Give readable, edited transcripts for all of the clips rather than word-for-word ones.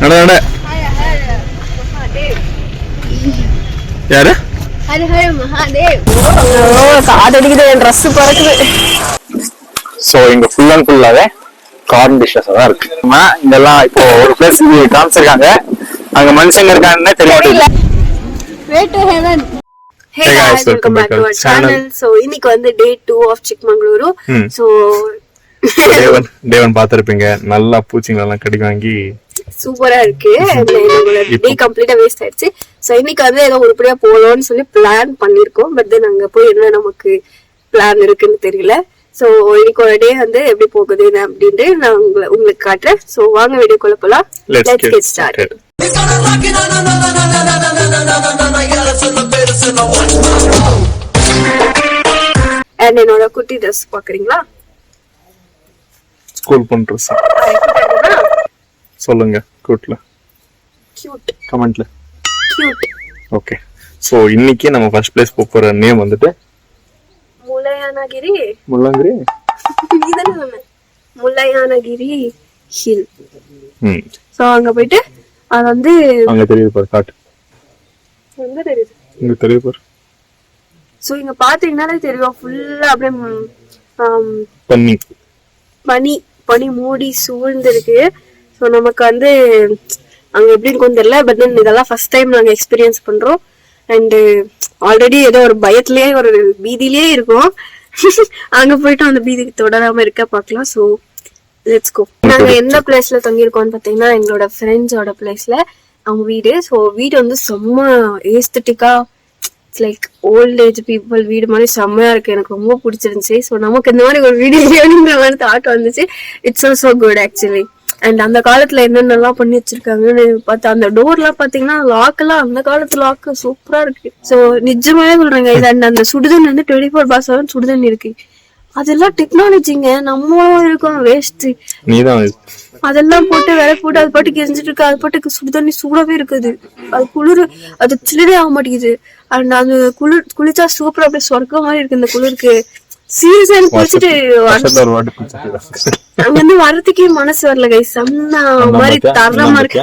யாரு காதடிக்குது, என் ட்ரெஸ் பறக்குது. சோ இங்க ஃபுல் அண்ட் ஃபுல்லாவே கார்ன் டிஷ்ஷஸ் தான் இருக்கு. இதெல்லாம் இப்போ ஒரு பிளேஸ் காமிச்சிருக்காங்க, அங்க மனுஷங்க இருக்காங்கன்னே தெரியல. Hey guys, welcome back to our channel. So இன்னைக்கு வந்து day 2 of Chikmagaluru. So டேவன் பாத்திருப்பீங்க, நல்லா பூச்சிங்க எல்லாம் கடி வாங்கி சூப்பரா இருக்கு. டே கம்ப்ளீட்டா வேஸ்ட் ஆயிடுச்சு. சோ இன்னைக்கு வந்து ஏதோ உருப்படியா போகலாம்னு சொல்லி பிளான் பண்ணிருக்கோம். பட் தென் அங்க போய் என்ன நமக்கு பிளான் இருக்குன்னு தெரியல. சோ இன்னைக்கு ஒரு டே வந்து எப்படி போகுது அப்படின்ட்டு நான் உங்களுக்கு காட்டுறேன். சோ வாங்க வீடியோக்குள்ள போலாம். Let's get started. And என்னோட குட்டி ட்ரெஸ் பாக்குறீங்களா? ஸ்கூல் போன ட்ரெஸ் சொல்லுங்க, கூட்ல கியூட் கமெண்ட்ல கியூட். ஓகே, சோ இன்னைக்கு நம்ம ஃபர்ஸ்ட் பிளேஸ் போற நேம் வந்துட்டு முல்லையானகிரி. முள்ளங்கிரி இதெல்லாம் சொன்னேன், முல்லையானகிரி ஹில். சோ அங்க போயிட்டு அது வந்து அங்க தெரியுது பாரு, காட்டு எங்க தெரியுது, இங்க தெரியுது பாரு. சோ இங்க பாத்தீங்கன்னாலே தெரியும், ஃபுல்லா அப்படியே பனி பனி பனி மூடி சூழ்ந்திருக்கு. ஸோ நமக்கு வந்து அங்க எப்படி இருக்கும் தெரியல. பட் தென் இதெல்லாம் ஃபர்ஸ்ட் டைம் நாங்க எக்ஸ்பீரியன்ஸ் பண்றோம். அண்ட் ஆல்ரெடி ஏதோ ஒரு பயத்திலேயே ஒரு பீதியிலேயே இருக்கும். அங்க போயிட்டு அந்த பீதிக்கு தொடராம இருக்க பாக்கலாம். So let's go. நாங்க எந்த பிளேஸ்ல தங்கியிருக்கோம்னு பாத்தீங்கன்னா எங்களோட ஃப்ரெண்ட்ஸோட பிளேஸ்ல அவங்க வீடு. ஸோ வீடு வந்து செம்ம ஏஸ்தட்டிக்கா, it's like old age people வீடு மாதிரி செம்மையா இருக்கு. எனக்கு ரொம்ப பிடிச்சிருந்துச்சு. ஸோ நமக்கு இந்த மாதிரி ஒரு வீடு வேணுங்கிற மாதிரி தாட் வந்துச்சு. It's also good actually. And அந்த காலத்துல என்னென்னலாம் பண்ணி வச்சிருக்காங்கன்னு பார்த்தா, அந்த டோர் எல்லாம் பாத்தீங்கன்னா லாக் எல்லாம் அந்த காலத்து லாக்கு சூப்பரா இருக்கு. ஸோ நிஜமாவே சொல்றேங்க, இது அந்த சுடுதண்ணி வந்து 24/7 சுடுதண்ணி இருக்கு. அதெல்லாம் டெக்னாலஜிங்க, நம்மளும் இருக்கோம் வேஸ்ட். அதெல்லாம் போட்டு வேலை போட்டு அது பாட்டுக்கு எரிஞ்சிட்டு இருக்கு. அது பாட்டுக்கு சுடுதண்ணி சூடாவே இருக்குது. அது குளிர், அது சில்லவே ஆக மாட்டேங்குது. அண்ட் அந்த குளிச்சா சூப்பரா அப்படியே சொர்க்கம் மாதிரி இருக்கு. இந்த குளிருக்கு சீரியஸா குளிச்சுட்டு அங்க இருந்து வர்றதுக்கே மனசு வரல கைஸ். அந்த மாதிரி தரமா இருக்கு.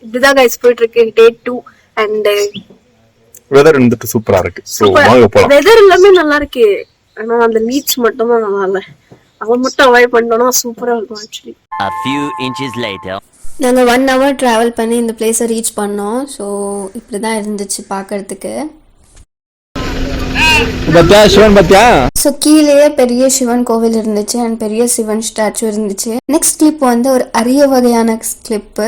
இப்படிதான் கைஸ் போயிட்டு இருக்கு டே 2. அண்ட் வெதர் வந்துட்டு சூப்பரா இருக்கு. சோ வாங்க போலாம். வெதர் எல்லாமே நல்லா இருக்கு. ஆனா அந்த பீச் மட்டும் தான் நல்லா இல்ல. அவன் மட்டும் அவாய்ட் பண்ணோம்னா சூப்பரா இருக்கும் actually. A few inches later. நாங்கள் 1 hour ட்ராவல் பண்ணி இந்த பிளேஸை ரீச் பண்ணோம். ஸோ இப்படி தான் இருந்துச்சு பார்க்கறதுக்கு. ஸோ கீழேயே பெரிய சிவன் கோவில் இருந்துச்சு அண்ட் பெரிய சிவன் ஸ்டாச்சு இருந்துச்சு. நெக்ஸ்ட் கிளிப் வந்து ஒரு அரிய வகையான கிளிப்பு.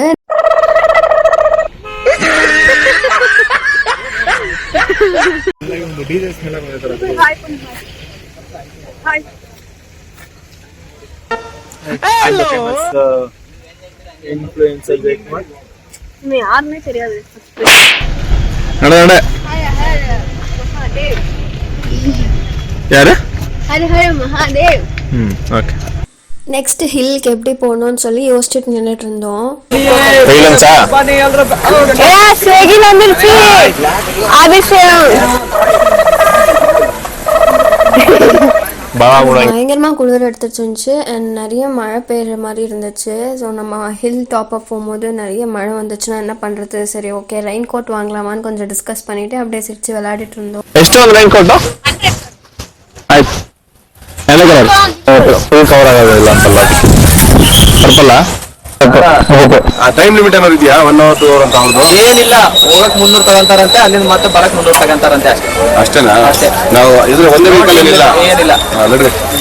யாருமே தெரியாது. நெக்ஸ்ட் ஹில்க்கு எப்படி போகணும்னு சொல்லி யோசிச்சுட்டு நின்றுட்டு இருந்தோம். பயங்கரமா குளிர் எடுத்துட்டு இருந்துச்சு அண்ட் நிறைய மழை பெய்யுற மாதிரி இருந்துச்சு. ஸோ நம்ம ஹில் டாப் அப் போகும்போது நிறைய மழை வந்துச்சுன்னா என்ன பண்றது, சரி ஓகே ரெயின் கோட் வாங்கலாமான்னு கொஞ்சம் டிஸ்கஸ் பண்ணிட்டு அப்படியே சிரிச்சு விளையாடிட்டு இருந்தோம். ಟೈಮ್ ಲಿಮಿಟ್ ಏನಾದ್ರು ಇದೆಯಾ? 1 hour 2 hour ಅಂತ ಅವ್ರದ್ದು ಏನಿಲ್ಲ. ಹೋಗಕ್ 300 ತಗೊಂತಾರಂತೆ, ಅಲ್ಲಿಂದ ಮತ್ತೆ ಬರಕ್ 300 ತಗೊಂತಾರಂತೆ ಅಷ್ಟೇ. ಅಷ್ಟೇನಾ? ನಾವು ಇದ್ರ ಒಂದೇ ವೆಹಿಕಲ್ ಏನಿಲ್ಲ.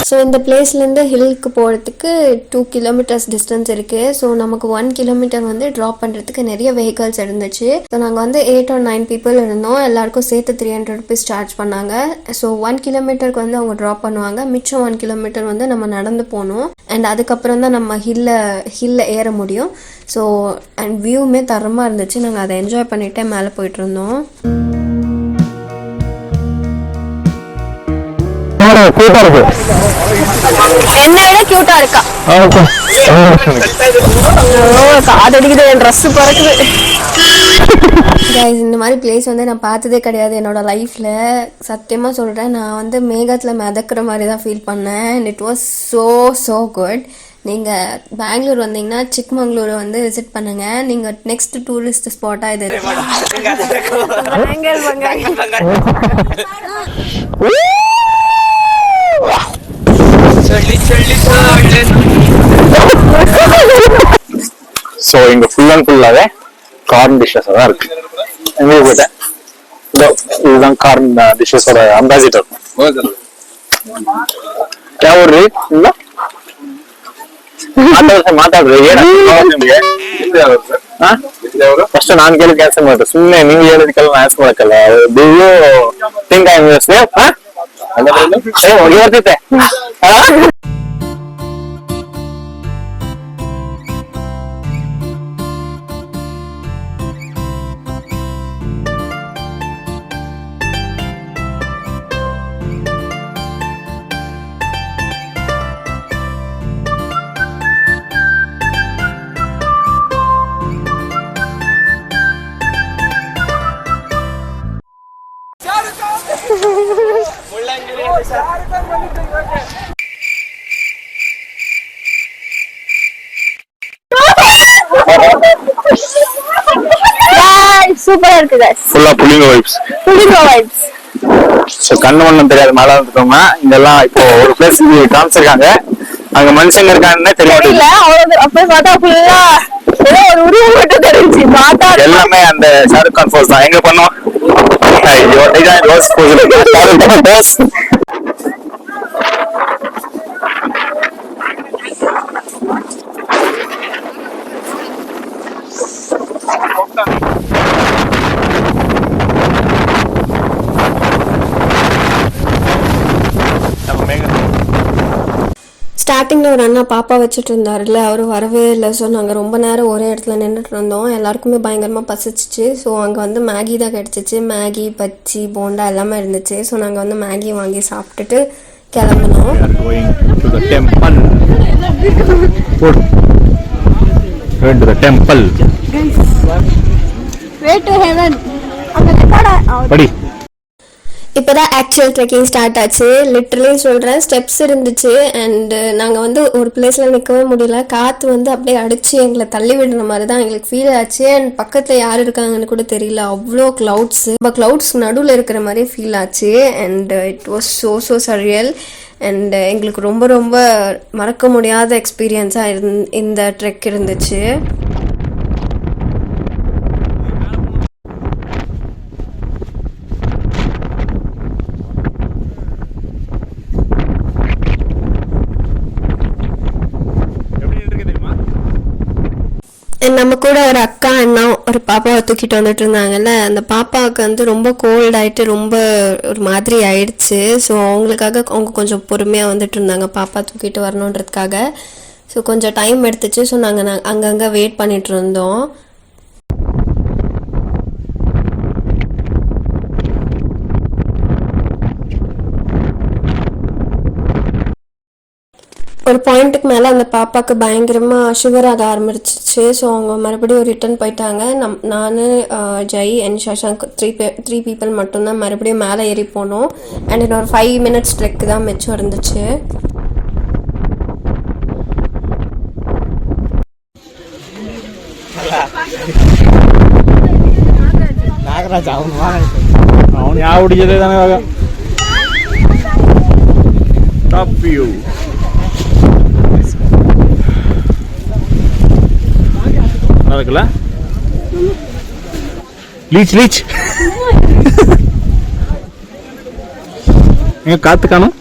ஸோ இந்த பிளேஸ்லேருந்து ஹில்க்கு போகிறதுக்கு 2 kilometers டிஸ்டன்ஸ் இருக்குது. ஸோ நமக்கு 1 kilometer வந்து ட்ராப் பண்ணுறதுக்கு நிறைய வெஹிக்கல்ஸ் இருந்துச்சு. ஸோ நாங்கள் வந்து 8 or 9 people இருந்தோம். எல்லாருக்கும் சேர்த்து 300 rupees சார்ஜ் பண்ணாங்க. ஸோ 1 kilometerக்கு வந்து அவங்க ட்ராப் பண்ணுவாங்க, மிச்சம் 1 kilometer வந்து நம்ம நடந்து போகணும். அண்ட் அதுக்கப்புறம் தான் நம்ம ஹில்ல ஏற முடியும். ஸோ அண்ட் வியூவுமே தரமாக இருந்துச்சு. நாங்கள் அதை என்ஜாய் பண்ணிகிட்டே மேலே போயிட்டு இருந்தோம். என்னை விட கியூட்டா இருக்கா. காதடிக்குது, என் ட்ரெஸ் பறக்குது. இந்த மாதிரி பிளேஸ் வந்து நான் பார்த்ததே கிடையாது என்னோட லைஃப்ல. சத்தியமாக சொல்கிறேன், நான் வந்து மேகத்தில் மிதக்கிற மாதிரி தான் ஃபீல் பண்ணேன். And it was so good. நீங்கள் பெங்களூர் வந்தீங்கன்னா சிக்மங்களூர் வந்து விசிட் பண்ணுங்கள். நீங்கள் நெக்ஸ்ட் டூரிஸ்ட் ஸ்பாட்டாக இது ஸோ இங்க ஃபுல் அண்ட் ஃபுல்லாவே கார்ன் டிஷ்ஷஸ் தான் இருக்கு. எங்க போயிட்டேன், இதுதான் கார்ன் டிஷ்ஷஸோட அம்பாசிடர். ஒரு ಮಾತಾಡ್ರಿ ಫಸ್ಟ್ ನಾನ್ ಕೇಳಿ ಕೆಲಸ ಮಾಡ್ರಿ, ಸುಮ್ಮನೆ ನಿಮ್ಗೆ ಹೇಳೋದಕ್ಕೆಲ್ಲ ಆನ್ಸರ್ ಮಾಡಕ್ಕಲ್ಲ. Do you think I am your safe? ಹೋಗಿ ಬರ್ತೈತೆ. சூப்பரா இருக்கு गाइस. ஃபுல்லா புளிங்க வைப்ஸ். ஸோ கண்ணு ஒண்ணும் தெரியாது மேல வந்துட்டோம்னா. இங்கெல்லாம் இப்போ ஒரு பிளேஸ் காமிச்சிருக்காங்க, அங்க மனுஷங்க இருக்காங்கன்னே தெரியல. அப்ப பார்த்தா ஃபுல்லா ஏதோ ஒரு உருவம் மட்டும் தெரிஞ்சு பார்த்தா எல்லாமே அந்த ஷாருக் கான் போஸ் தான். எங்க பண்ணோம் ஐயோ டிசைன் ரோஸ் போஸ். ஸ்டார்டிங்கில் ஒரு அண்ணா பாப்பா வச்சுட்டு இருந்தாருல்ல, அவர் வரவே இல்லை. ஸோ நாங்கள் ரொம்ப நேரம் ஒரே இடத்துல நின்றுட்டு இருந்தோம். எல்லாருக்குமே பயங்கரமாக பசிச்சிச்சு. ஸோ அங்கே வந்து மேகி தான் கிடச்சிச்சு. மேகி, பச்சி, போண்டா எல்லாமே இருந்துச்சு. ஸோ நாங்கள் வந்து மேகி வாங்கி சாப்பிட்டுட்டு கிளம்பினோம். இப்போ தான் ஆக்சுவல் ட்ரெக்கிங் ஸ்டார்ட் ஆச்சு. லிட்ரலி சொல்கிறேன், ஸ்டெப்ஸ் இருந்துச்சு. அண்டு நாங்கள் வந்து ஒரு பிளேஸில் நிற்கவே முடியல. காற்று வந்து அப்படியே அடித்து எங்களை தள்ளி விடுற மாதிரி தான் எங்களுக்கு ஃபீல் ஆச்சு. அண்ட் பக்கத்தில் யார் இருக்காங்கன்னு கூட தெரியல, அவ்வளோ க்ளவுட்ஸு. நம்ம க்ளவுட்ஸ் நடுவில் இருக்கிற மாதிரி ஃபீல் ஆச்சு. And it was so surreal. And எங்களுக்கு ரொம்ப ரொம்ப மறக்க முடியாத எக்ஸ்பீரியன்ஸாக இந்த ட்ரெக் இருந்துச்சு. நம்ம கூட ஒரு அக்கா அண்ணா ஒரு பாப்பாவை தூக்கிட்டு வந்துட்டு இருந்தாங்கல்ல, அந்த பாப்பாவுக்கு வந்து ரொம்ப கோல்ட் ஆகிட்டு ரொம்ப ஒரு மாதிரி ஆயிடுச்சு. ஸோ அவங்களுக்காக அவங்க கொஞ்சம் பொறுமையாக வந்துட்டு இருந்தாங்க பாப்பா தூக்கிட்டு வரணுன்றதுக்காக. ஸோ கொஞ்சம் டைம் எடுத்துச்சு. ஸோ நாங்கள் அங்கங்கே வெயிட் பண்ணிட்டு இருந்தோம். ஒரு பாயிண்ட்டுக்கு மேலே அந்த பாப்பாவுக்கு பயங்கரமாக சுகர் ஆக ஆரம்பிச்சிச்சு. ஸோ அவங்க மறுபடியும் ரிட்டர்ன் போயிட்டாங்க. நான் Jai and Shashank three people மட்டும்தான் மறுபடியும் மேலே ஏறி போனோம். அண்ட் இன்னொரு 5 minutes ட்ரெக் தான் மிச்சம் இருந்துச்சு. ನಾಗರಾಜ ಅವನು ಯಾವ ಹುಡುಗಿದೆ ಇವಾಗ ಟಾಪ್ ವ್ಯೂ. இருக்குல்ல லீச் எங்க காத்து காணும்,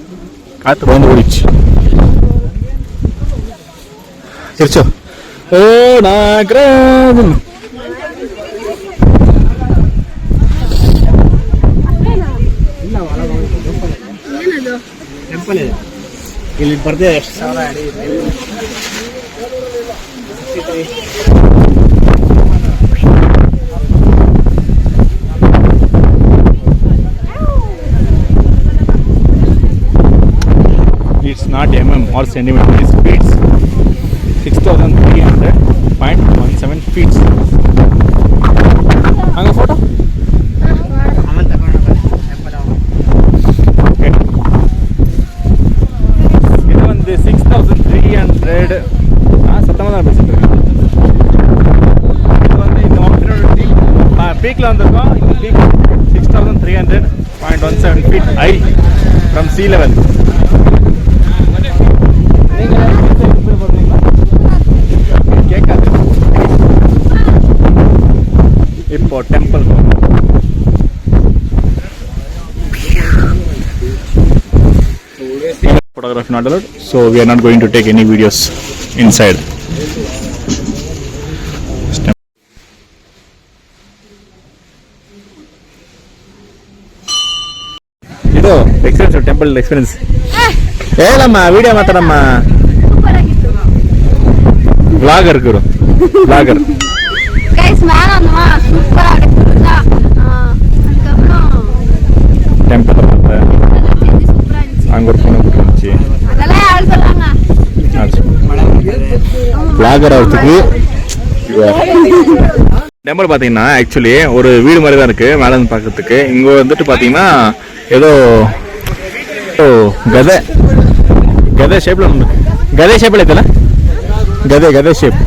காத்து வந்து ஓடிச்சு. சிரிச்சோ ஓ நாகராஜன். ಟೆಂಪಲ್ ಇದೆ ಇಲ್ಲಿ ಬರ್ದೆ ಎಷ್ಟು ಸಾವಿರ ಅಡಿ ಇದೆ. It's not mm or centimeter, it's feet. 6,300.17 feet. Hanga photo? Okay. It was 6,300 பீக்ல வந்திருக்கோம். இந்த peak 6300.17 feet high from sea level. கேட்காது. இப்போ temple photography not allowed, so we are not going to take any videos inside. ಇದು experience temple experience ಹೇಳಮ್ಮ video ಮಾತಾಡಮ್ಮ vlogger ಗುರು vlogger guys மேல வந்தோமா சூப்பரா இருக்குதா அதுக்கப்புறம் டெம்பிள் பார்த்தேன் சூப்பரா இருந்துச்சு அங்க ஒரு பொண்ணு இருந்துச்சு அதெல்லாம் யாரு சொல்லாங்க விளாகர் ஆகிறதுக்கு டெம்பிள் பார்த்தீங்கன்னா ஆக்சுவலி ஒரு வீடு மாதிரி தான் இருக்கு மேலே இருந்து பார்க்கறதுக்கு. இங்க வந்துட்டு பார்த்தீங்கன்னா ஏதோ கதை ஷேப்ல கதை ஷேப்ல இருக்குல்ல கதை ஷேப்.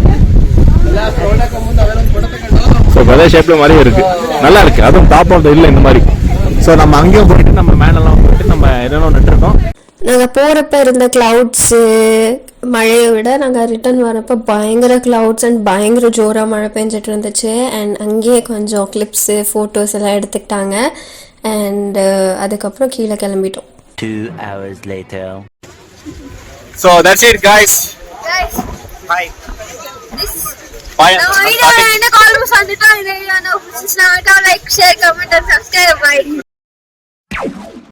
ஸோ கதை ஷேப்ல மாதிரி இருக்கு, நல்லா இருக்கு. அதுவும் டாப் ஆஃப் த இல்லை இந்த மாதிரி. ஸோ நம்ம அங்கேயும் போயிட்டு நம்ம மேலெல்லாம் போயிட்டு நம்ம என்னென்ன நட்டுருக்கோம். நாங்கள் போகிறப்ப இருந்த க்ளவுட்ஸு மழையை விட நாங்கள் ரிட்டர்ன் வரப்போ பயங்கர க்ளவுட்ஸ் அண்ட் பயங்கர ஜோராக மழை பெஞ்சிட்டு இருந்துச்சு. அண்ட் அங்கேயே கொஞ்சம் கிளிப்ஸு ஃபோட்டோஸ் எல்லாம் எடுத்துக்கிட்டாங்க. அண்ட் அதுக்கப்புறம் கீழே கிளம்பிட்டோம். 2 hours later. So that's it guys. Bye. Bye. நம்ம வீடியோல என்ன கால்ஸ் வந்துட்டோம். இந்த வீடியோ வந்து பிடிச்சிருந்தா like share comment and subscribe.